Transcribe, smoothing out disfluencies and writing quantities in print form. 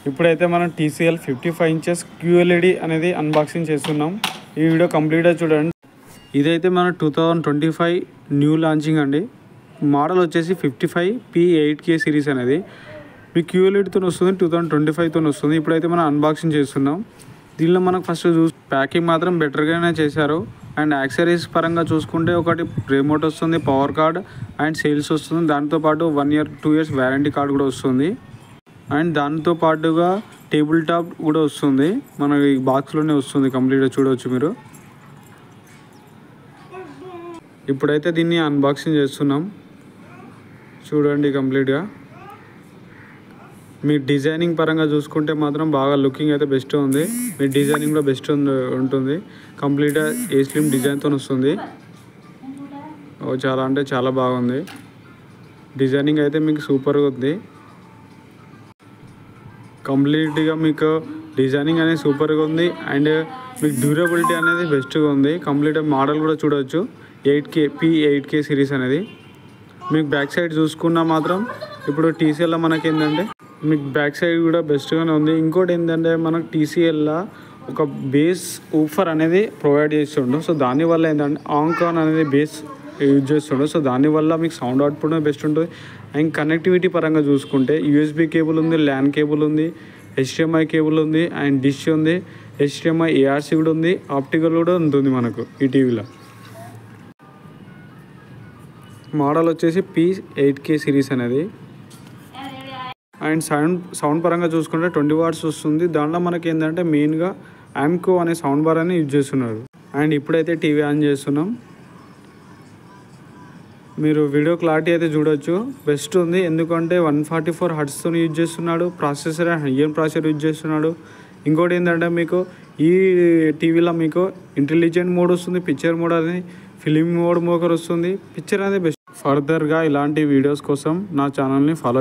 ఇప్పుడైతే మనం TCL 55 inches QLED అనేది అన్బాక్సింగ్ చేస్తున్నాం. ఈ వీడియో కంప్లీట్గా చూడండి. ఇదైతే మన 2025 న్యూ లాంచింగ్ అండి. మోడల్ వచ్చేసి 55P8K సిరీస్ అనేది మీ QLEDతో వస్తుంది. 2025తో వస్తుంది. ఇప్పుడైతే మనం అన్బాక్సింగ్ చేస్తున్నాం. దీనిలో మనకు ఫస్ట్ ప్యాకింగ్ మాత్రం బెటర్గానే చేశారు. అండ్ యాక్సెసరీస్ పరంగా చూసుకుంటే ఒకటి రిమోట్ వస్తుంది, పవర్ కార్డ్ అండ్ సేల్స్ వస్తుంది. దాంతోపాటు 1 year 2 years వ్యారంటీ కార్డ్ కూడా వస్తుంది. అండ్ దాంతో పాటుగా టేబుల్ టాప్ కూడా వస్తుంది. మన ఈ బాక్స్లోనే వస్తుంది. కంప్లీట్గా చూడవచ్చు మీరు. ఇప్పుడైతే దీన్ని అన్బాక్సింగ్ చేస్తున్నాం. చూడండి కంప్లీట్గా. మీ డిజైనింగ్ పరంగా చూసుకుంటే మాత్రం బాగా లుకింగ్ అయితే బెస్ట్ ఉంది. మీ డిజైనింగ్ కూడా బెస్ట్ ఉంటుంది. కంప్లీట్గా ఏ స్లిమ్ డిజైన్తో వస్తుంది. చాలా అంటే చాలా బాగుంది. డిజైనింగ్ అయితే మీకు సూపర్గా ఉంది. కంప్లీట్గా మీకు డిజైనింగ్ అనేది సూపర్గా ఉంది. అండ్ మీకు డ్యూరబిలిటీ అనేది బెస్ట్గా ఉంది. కంప్లీట్గా మోడల్ కూడా చూడవచ్చు. 8K సిరీస్ అనేది. మీకు బ్యాక్ సైడ్ చూసుకున్నా మాత్రం ఇప్పుడు TCLలో మనకి ఏంటంటే మీకు బ్యాక్ సైడ్ కూడా బెస్ట్గానే ఉంది. ఇంకోటి ఏంటంటే మనకు TCLలో ఒక బేస్ ఊఫర్ అనేది ప్రొవైడ్ చేస్తుండు. సో దానివల్ల ఏంటంటే ఆంకాన్ అనేది బేస్ యూజ్ చేస్తుండు. సో దానివల్ల మీకు సౌండ్ అవుట్పుట్ బెస్ట్ ఉంటుంది. అండ్ కనెక్టివిటీ పరంగా చూసుకుంటే USB కేబుల్ ఉంది, LAN కేబుల్ ఉంది, HDMI కేబుల్ ఉంది, అండ్ డిష్ ఉంది, HDMI ARC కూడా ఉంది, ఆప్టికల్ కూడా ఉంటుంది మనకు ఈ టీవీలో. మోడల్ వచ్చేసి P8K సిరీస్ అనేది. అండ్ సౌండ్ పరంగా చూసుకుంటే 20 watts వస్తుంది. దాంట్లో మనకి ఏంటంటే మెయిన్గా ఆమ్కో అనే సౌండ్ బార్ అని యూజ్ చేస్తున్నారు. అండ్ ఇప్పుడైతే టీవీ ఆన్ చేస్తున్నాం. మీరు వీడియో క్లారిటీ అయితే చూడొచ్చు. బెస్ట్ ఉంది. ఎందుకంటే 144 Hzతో యూజ్ చేస్తున్నాడు. ప్రాసెసర్ హైయర్ ప్రాసెసర్ యూజ్ చేస్తున్నాడు. ఇంకోటి ఏంటంటే మీకు ఈ టీవీలో మీకు ఇంటెలిజెంట్ మోడ్ వస్తుంది, పిక్చర్ మోడ్ అనేది, ఫిలిం మోడ్ మోకర్ వస్తుంది. పిక్చర్ అనేది బెస్ట్. ఫర్దర్గా ఇలాంటి వీడియోస్ కోసం నా ఛానల్ని ఫాలో